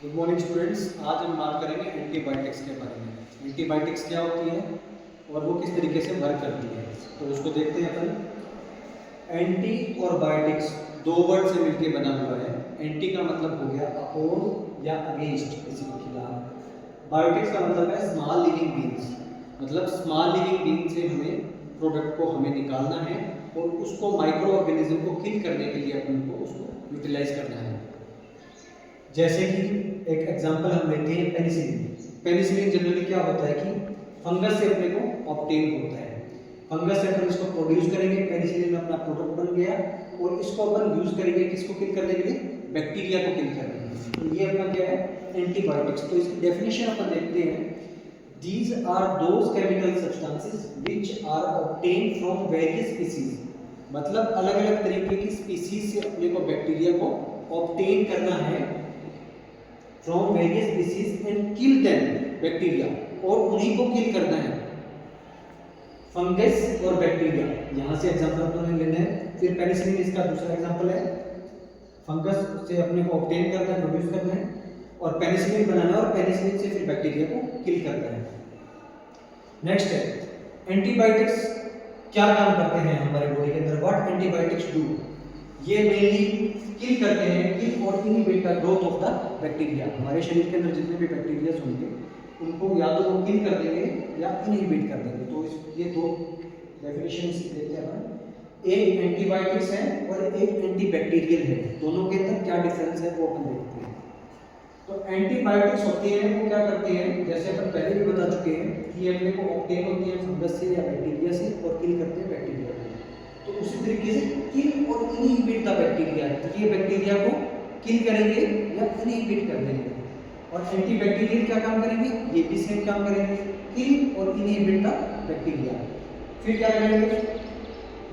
Good morning students. आज हम बात करेंगे एंटीबायोटिक्स के बारे में। एंटीबायोटिक्स क्या होती है और वो किस तरीके से वर्क करती है, तो उसको देखते हैं अपन। एंटी और बायोटिक्स दो वर्ड से मिलकर बना हुआ है। एंटी का मतलब हो गया अपोज या अगेंस्ट, किसी के खिलाफ। बायोटिक्स का मतलब है स्मॉल लिविंग बींग्स, मतलब स्मॉल लिविंग बींग से हमें प्रोडक्ट को हमें निकालना है और उसको माइक्रो ऑर्गेनिज्म को किल करने के लिए अपन को उसको यूटिलाइज करना है। जैसे कि एक एग्जांपल हम लेते हैं पेनिसिलिन। पेनिसिलिन जनरली क्या होता है कि फंगस से अपने को ऑब्टेन होता है। फंगस से अपन इसको प्रोड्यूस करेंगे, पेनिसिलिन अपना प्रोडक्ट बन गया और इसको अपन यूज करेंगे किसको किल करने के लिए? बैक्टीरिया को किल करने के लिए। तो ये अपना क्या है? एंटीबायोटिक्स। तो इसकी डेफिनेशन अपन देखते हैं। These are those chemical substances which are obtained from various species। मतलब अलग अलग तरीके की स्पीसीज से अपने को बैक्टीरिया को ऑब्टेन करना है from various species and kill them, bacteria, और उन्हीं को किल करना है। फंगस और बैक्टीरिया, यहाँ से एग्जांपल अपने लेना है। फिर पेनिसिलिन इसका दूसरा एग्जांपल है। फंगस से अपने को ऑब्टेन करना है, प्रोड्यूस करना है, और पेनिसिलिन बनाना है, और पेनिसिलिन से फिर बैक्टीरिया को किल करना है। नेक्स्ट है एंटीबायोटिक्स क्या काम करते हैं हमारे बॉडी के अंदर। What antibiotics do? ये मेनली किल करते हैं, किल और inhibit the growth of the bacteria. हमारे शरीर के अंदर जितने भी बैक्टीरिया होंगे उनको या तो वो किल कर देंगे या इनहिबिट कर देंगे। तो ये दो डेफिनेशन देखते हैं अपन। एक एंटीबायोटिक्स है और एक एंटीबैक्टीरियल है। दोनों के अंदर क्या डिफरेंस है वो अपन देखते हैं। तो एंटीबायोटिक्स होती है वो क्या करती है, जैसे अपन पहले भी बता चुके हैं कि ये अपने को ऑब्टेन होती है फंगस से या बैक्टीरिया से और किल करते हैं बैक्टीरिया को। तो उसी तरीके से किल और इनहिबिट द बैक्टीरिया, तो ये बैक्टीरिया को किल करेंगे या इनहिबिट कर देंगे। और एंटीबैक्टीरियल क्या काम करेंगे? ये भी सेम काम करेंगे, किल और इनहिबिट द बैक्टीरिया। फिर क्या करेंगे?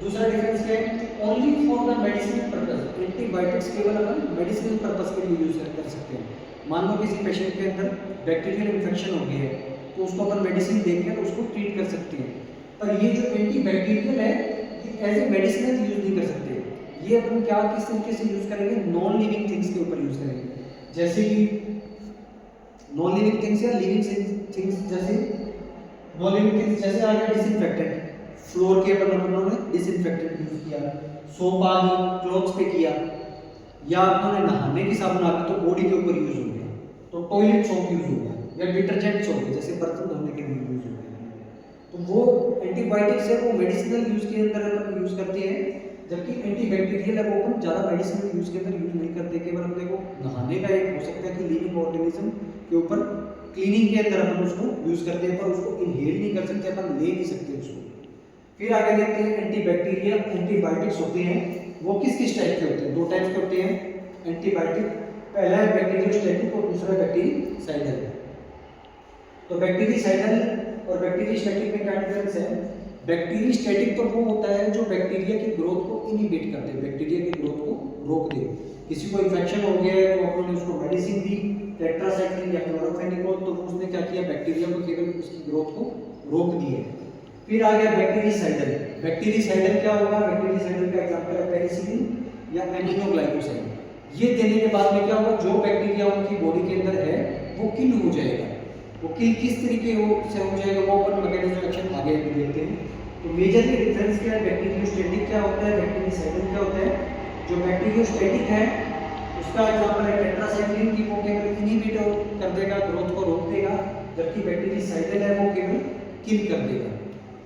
दूसरा डिफरेंस क्या है? Only for the medicinal purpose. Antibiotics केवल अपन मेडिसिनल पर्पस के लिए यूज कर सकते हैं। मान लो किसी पेशेंट के अंदर बैक्टीरियल इन्फेक्शन हो गई है तो उसको अपन मेडिसिन देकर उसको ट्रीट कर सकते हैं। पर ये जो एंटीबैक्टीरियल है एज ए मेडिसिनल यूज नहीं कर सकते। ये अपन क्या किस तरीके से यूज करेंगे? नॉन लिविंग थिंग्स के ऊपर यूज करेंगे। जैसे कि नॉन लिविंग थिंग्स या लिविंग थिंग्स, जैसे नॉन लिविंग थिंग्स जैसे आ गया डिसइंफेक्टेंट। फ्लोर के ऊपर अपन ने डिसइंफेक्टेंट यूज किया, सोप आ गई क्लॉथ्स पे किया, या अपने नहाने की साबुन आ गई तो बॉडी के ऊपर यूज हो गया, तो टॉयलेट सोप यूज हो गया, या डिटर्जेंट्स हो गए जैसे बर्तन धोने के लिए यूज हो गया। तो वो एंटीबायोटिक्स है वो मेडिसिनल यूज के अंदर अपन यूज करते हैं, जबकि एंटीबैक्टीरियल है वो अपन ज़्यादा मेडिसिनल यूज के अंदर यूज नहीं करते। केवल अपने को नहाने का एक हो सकता है कि लिविंग ऑर्गेनिज्म के ऊपर क्लीनिंग के अंदर अपन उसको यूज करते हैं, पर उसको इनहेल नहीं कर सकते, अपन ले नहीं सकते उसको। फिर आगे देखते हैं एंटीबैक्टीरियल एंटीबायोटिक्स होते हैं वो किस किस टाइप के होते हैं? दो टाइप के होते हैं एंटीबायोटिक। पहला है बैक्टीरियोस्टैटिक और दूसरा बैक्टीरिसाइडल। तो बैक्टीरिसाइडल और बैक्टीरियोस्टैटिक में क्या डिफरेंस है? बैक्टीरियोस्टैटिक तो वो होता है जो बैक्टीरिया की ग्रोथ को इनहिबिट कर दे, बैक्टीरिया की ग्रोथ को रोक दे। किसी को इन्फेक्शन हो गया है तो आपने उसको मेडिसिन दी, टेट्रासाइक्लिन या क्लोरोफेनिकोल, तो उसने क्या किया? बैक्टीरिया को केवल उसकी ग्रोथ को रोक दिया। फिर आ गया बैक्टीरिसाइडल। बैक्टीरिसाइडल क्या होगा? बैक्टीरिसाइडल का एग्जांपल है पेनिसिलिन या एमिनोग्लाइकोसाइड। ये देने के बाद में क्या होगा? जो बैक्टीरिया उनकी बॉडी के अंदर है वो किल हो जाएगा। वो किल किस तरीके से हो जाएगा वो अपन मैकेनिज्म एक्शन आगे भी देखते हैं। तो मेजरली डिफरेंस क्या है? बैक्टीरियोस्टैटिक क्या होता है, बैक्टीरिसाइडल क्या होता है? जो बैक्टीरियोस्टैटिक है उसका एग्जांपल है टेट्रासाइक्लिन की, वो केवल इनहिबिट कर देगा, ग्रोथ को रोक देगा, जबकि बैक्टीरिसाइडल है वो केवल किल कर देगा।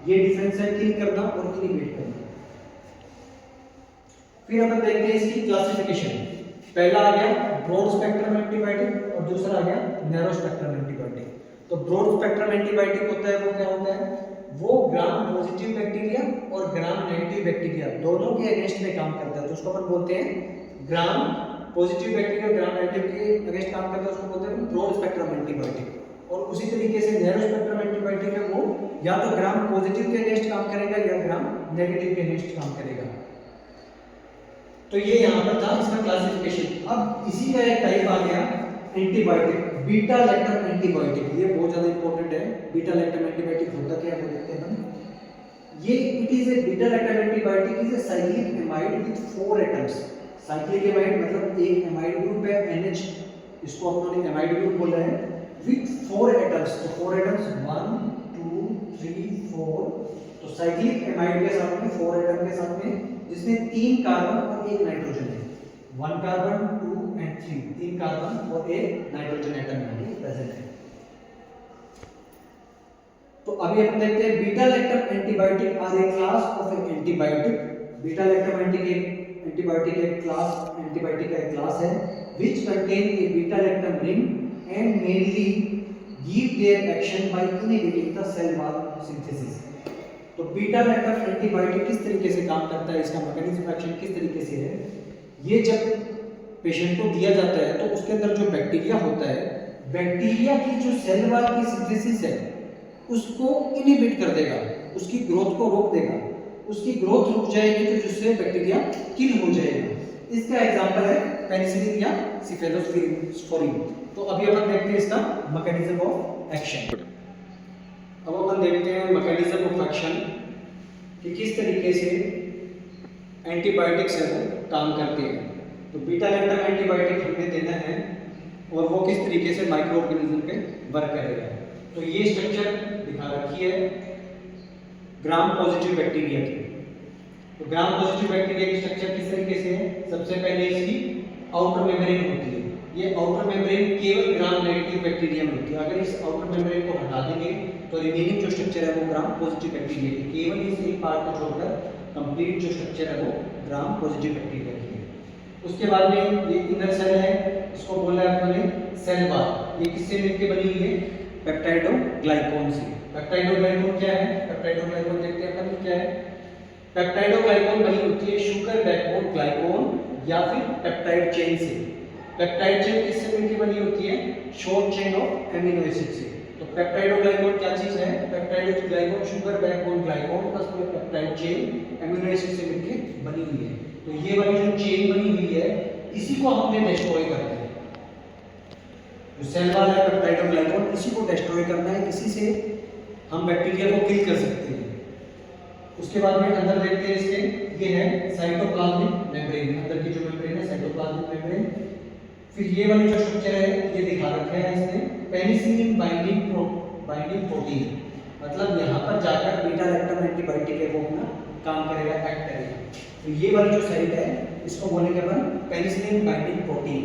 ये डिफरेंस है किल करना और इनहिबिट करना। फिर अपन देखते हैं इसकी क्लासिफिकेशन। पहला आ गया ब्रॉड स्पेक्ट्रम एंटीबायोटिक और दूसरा आ गया नैरो स्पेक्ट्रम एंटीबायोटिक। तो ब्रॉड स्पेक्ट्रम एंटीबायोटिक होता है वो क्या होता है? वो ग्राम पॉजिटिव बैक्टीरिया और ग्राम नेगेटिव बैक्टीरिया दोनों के अगेंस्ट में काम करता है, तो उसको अपन बोलते हैं ग्राम पॉजिटिव बैक्टीरिया और ग्राम नेगेटिव के अगेंस्ट काम करता है, उसको बोलते हैं ब्रॉड स्पेक्ट्रम एंटीबायोटिक। और उसी तरीके से नैरो स्पेक्ट्रम एंटीबायोटिक है वो या तो ग्राम पॉजिटिव के अगेंस्ट काम करेगा या ग्राम नेगेटिव के अगेंस्ट काम करेगा। तो ये यहाँ पर था इसका क्लासिफिकेशन। अब इसी का एक टाइप आ गया एंटीबायोटिक, बीटा लैक्टम एंटीबायोटिक। ये बहुत ज्यादा इंपॉर्टेंट है। बीटा लैक्टम एंटीबायोटिक होता क्या है वो देखते हैं हम। ये it is a beta lactam antibiotic is a cyclic amide with 4 atoms. Cyclic amide मतलब एक एमाइड ग्रुप है NH इसको अपनों ने एमाइड ग्रुप बोला है विथ 4 एटम्स। तो 4 एटम्स 1 2 3 4, तो साइक्लिक एमाइड के साथ में 4 एटम के साथ में जिसमें 3 कार्बन और 1 नाइट्रोजन है। 1 कार्बन 2 एंड 3, 3 कार्बन और 1 नाइट्रोजन एटम यहाँ पे प्रेजेंट है। तो अभी अपन देखते हैं beta lactam antibiotic are a class of an antibiotic. Beta lactam antibiotic एक क्लास, एंटीबायोटिक का एक क्लास है which contain a beta lactam ring and mainly give their action by inhibiting the cell wall synthesis। तो beta lactam antibiotic किस तरीके से काम करता है, इसका मैकेनिज्म ऑफ एक्शन किस तरीके से है, ये जब पेशेंट को दिया जाता है तो उसके अंदर जो बैक्टीरिया होता है, बैक्टीरिया की जो सेल वॉल की सिंथेसिस है उसको इनहिबिट कर देगा, उसकी ग्रोथ को रोक देगा। उसकी ग्रोथ रुक जाएगी तो जिससे बैक्टीरिया किल हो जाएगा। इसका एग्जांपल है पेनिसिलिन या सिफेलोस्पोरिन। तो अभी अपन देखते हैं इसका मैकेनिज्म ऑफ एक्शन। अब अपन देखते हैं मैकेनिज्म ऑफ एक्शन कि किस तरीके से एंटीबायोटिक्स है वो काम करते हैं। तो बीटा लैक्टम एंटीबायोटिक हमें देना है और वो किस तरीके से माइक्रो ऑर्गेनिज्म पे वर्क करेगा। तो ये स्ट्रक्चर दिखा रखी है ग्राम पॉजिटिव बैक्टीरिया की। तो ग्राम पॉजिटिव बैक्टीरिया की स्ट्रक्चर किस तरीके से है, सबसे पहले इसकी आउटर मेम्ब्रेन होती है। ये आउटर मेम्ब्रेन केवल ग्राम नेगेटिव बैक्टीरिया में होती है। अगर इस आउटर मेम्ब्रेन को हटा देंगे तो रिमेनिंग जो स्ट्रक्चर है वो ग्राम पॉजिटिव बैक्टीरिया की, केवल इस एक पार्ट को छोड़कर कंप्लीट जो स्ट्रक्चर है वो ग्राम पॉजिटिव बैक्टीरिया की है। उसके बाद में ये इनर सेल है, इसको बोला है अपने सेल वॉल। ये किससे मिलकर बनी हुई है, पेप्टाइडोग्लाइकॉन से। पेप्टाइडोग्लाइकॉन क्या है, पेप्टाइडोग्लाइकॉन देखते हैं अपन क्या है। पेप्टाइडोग्लाइकॉन बनी होती है शुगर बैकबोन ग्लाइकोन या फिर पेप्टाइड चेन से। पेप्टाइड चेन किससे मिलकर बनी होती है, short chain of amino acid से। तो पेप्टाइडोग्लाइकॉन क्या चीज है, पेप्टाइडोग्लाइकॉन शुगर बैकबोन ग्लाइकोन प्लस में पेप्टाइड चेन एमिनो एसिड से मिलकर बनी हुई है। तो ये वाली जो चेन बनी हुई है इसी को हमने डिस्ट्रॉय करना है। जो सेल वॉल है पेप्टाइडोग्लाइकॉन, इसी को डिस्ट्रॉय करना है, इसी से हम बैक्टीरिया को किल कर सकते हैं। उसके बाद में अंदर देखते हैं इसके, ये है साइटोप्लाज्मिक मेम्ब्रेन। अंदर की जो मेम्ब्रेन है साइटोप्लाज्मिक मेम्ब्रेन। फिर ये वाली जो स्ट्रक्चर है ये दिखा रखा है इसने पेनिसिलिन बाइंडिंग प्रोटीन। मतलब यहाँ पर जाकर बीटा लैक्टम एंटीबायोटिक है वो अपना काम करेगा, एक्ट करेगा। तो ये वाली जो साइट है इसको बोलेंगे अपन पेनिसिलिन बाइंडिंग प्रोटीन।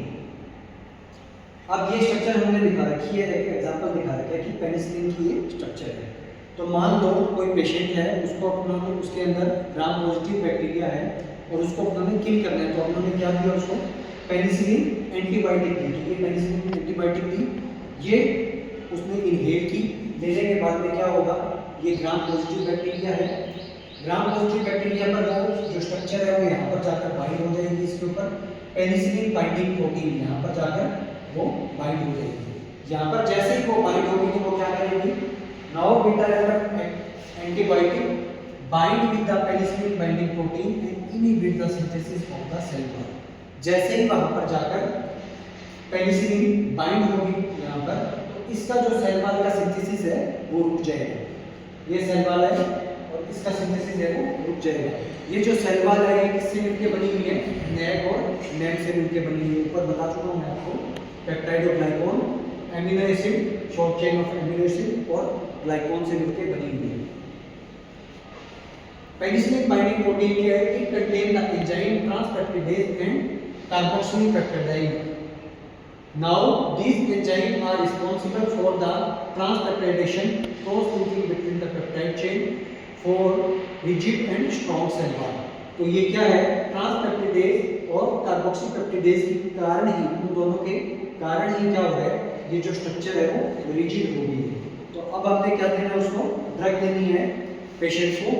अब ये स्ट्रक्चर हमने दिखा रखी है, एक एग्जांपल दिखा रखा है कि पेनिसिलिन की ये स्ट्रक्चर है। तो मान लो कोई पेशेंट है, उसको अपना उसके अंदर ग्राम पॉजिटिव बैक्टीरिया है और उसको अपना किल करना है। तो उन्होंने क्या किया, उसको पेनिसिलिन एंटीबायोटिक दी। तो ये पेनिसिलिन एंटीबायोटिक दी, ये उसने इनहेल की। लेने के बाद में क्या होगा, ये ग्राम पॉजिटिव बैक्टीरिया है। ग्राम पॉजिटिव बैक्टीरिया पर वो जो स्ट्रक्चर है वो यहाँ पर जाकर बाइंड हो जाएगी इसके ऊपर। पेनिसिलिन बाइंडिंग प्रोटीन यहाँ पर जाकर वो बाइंड हो जाएगी। यहाँ पर जैसे ही वो बाइंड होगी तो वो क्या करेगी, now beta lactam antibiotic bind with the penicillin binding protein and inhibit the synthesis of the cell wall. जैसे ही वहां पर जाकर पेनिसिलिन बाइंड होगी यहाँ पर, तो इसका जो सेल वॉल का सिंथेसिस है वो रुक जाएगा। ये सेल वॉल है और इसका सिंथेसिस है वो रुक जाएगा। ये जो सेल वॉल है ये किससे मिलकर बनी हुई है, नेक और नेम से मिलकर बनी हुई है। ऊपर बता चुका हूँ मैं आपको, peptidoglycan, amino acid, short chain of amino acid और ग्लाइकोन से मिलकर बनी हुई है। पेनिसिलिन बाइंडिंग प्रोटीन क्या है, it contain the enzyme transpeptidase and carboxylic peptide. Now these enzymes are responsible for the transpeptidation cross-linking between the peptide chain for rigid and strong cell wall। तो ये क्या है, ट्रांसपेप्टिडेज और कार्बोक्सीपेप्टिडेज के कारण ही, उन दोनों के कारण ही क्या हो रहा है, ये जो स्ट्रक्चर है वो रिजिड हो गई है। तो अब आपने क्या देना है, उसको ड्रग देनी है पेशेंट को।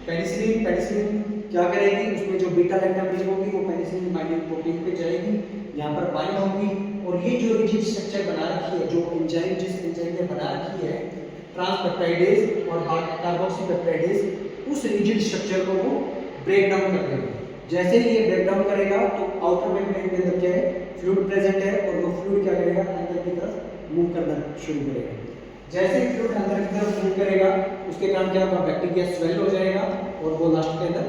पेनिसिलिन क्या करेगी, उसमें जो बीटा लैक्टम रिंग होगी वो पेनिसिलिन बाइंडिंग प्रोटीन पे जाएगी, यहाँ पर बाइंड होगी और ये जो रिजिड स्ट्रक्चर बना रखी है, जो एंजाइम जिस एंजाइम ने बना रखी है ट्रांसपेप्टाइडेज और कार्बोक्सीपेप्टाइडेज, उस रिजिड स्ट्रक्चर को वो ब्रेक डाउन कर देगा। जैसे ही ये ब्रेक डाउन करेगा तो आउटर मेम्ब्रेन के अंदर क्या है, फ्लूइड प्रेजेंट है और वो फ्लूइड क्या करेगा, अंदर की तरफ मूव करना शुरू करेगा। जैसे ही फ्लूइड अंदर की तरफ मूव करेगा उसके कारण क्या होगा, बैक्टीरिया स्वेल हो जाएगा और वो लास्ट के अंदर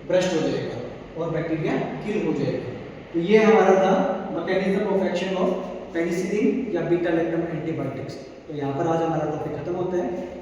ब्रस्ट हो जाएगा और बैक्टीरिया किल हो जाएगा। तो ये हमारा था mechanism of action of penicillin या बीटा लैक्टम एंटीबायोटिक्स। तो यहाँ पर आज हमारा टॉपिक खत्म होता है।